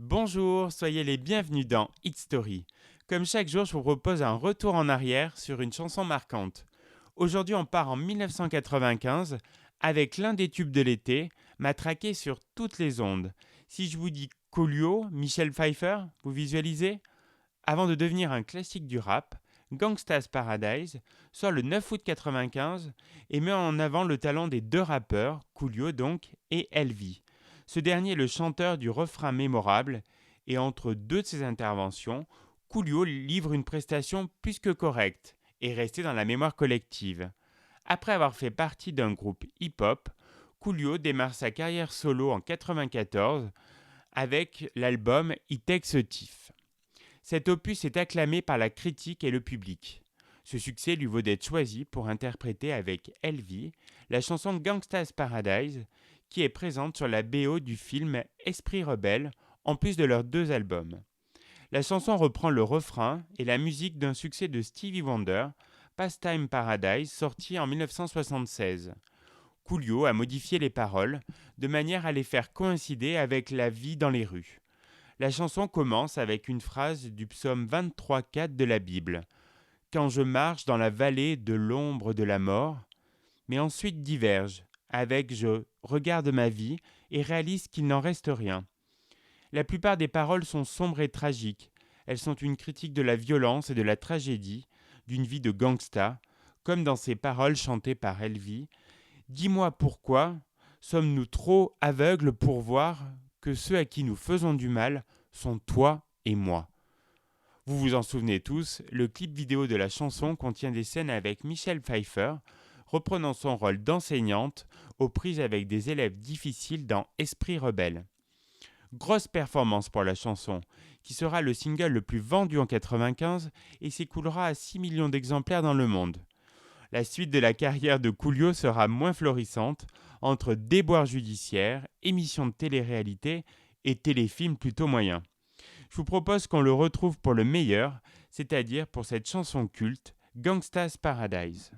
Bonjour, soyez les bienvenus dans Hit Story. Comme chaque jour, je vous propose un retour en arrière sur une chanson marquante. Aujourd'hui, on part en 1995 avec l'un des tubes de l'été, matraqué sur toutes les ondes. Si je vous dis Coolio, Michel Pfeiffer, vous visualisez? Avant de devenir un classique du rap, Gangsta's Paradise sort le 9 août 1995 et met en avant le talent des deux rappeurs, Coolio donc et LV. Ce dernier est le chanteur du refrain mémorable et entre deux de ses interventions, Coolio livre une prestation plus que correcte et restée dans la mémoire collective. Après avoir fait partie d'un groupe hip-hop, Coolio démarre sa carrière solo en 1994 avec l'album It Takes a Thief. Cet opus est acclamé par la critique et le public. Ce succès lui vaut d'être choisi pour interpréter avec LV la chanson Gangsta's Paradise qui est présente sur la BO du film Esprit rebelle en plus de leurs deux albums. La chanson reprend le refrain et la musique d'un succès de Stevie Wonder, Pastime Paradise, sorti en 1976. Coolio a modifié les paroles de manière à les faire coïncider avec la vie dans les rues. La chanson commence avec une phrase du psaume 23,4 de la Bible. Quand je marche dans la vallée de l'ombre de la mort, mais ensuite diverge avec je regarde ma vie et réalise qu'il n'en reste rien. La plupart des paroles sont sombres et tragiques. Elles sont une critique de la violence et de la tragédie d'une vie de gangsta, comme dans ces paroles chantées par Elvi. Dis-moi pourquoi sommes-nous trop aveugles pour voir que ceux à qui nous faisons du mal sont toi et moi. Vous vous en souvenez tous, le clip vidéo de la chanson contient des scènes avec Michelle Pfeiffer, reprenant son rôle d'enseignante aux prises avec des élèves difficiles dans Esprit rebelle. Grosse performance pour la chanson, qui sera le single le plus vendu en 1995 et s'écoulera à 6 millions d'exemplaires dans le monde. La suite de la carrière de Coolio sera moins florissante, entre déboires judiciaires, émissions de télé-réalité et téléfilms plutôt moyens. Je vous propose qu'on le retrouve pour le meilleur, c'est-à-dire pour cette chanson culte, Gangsta's Paradise.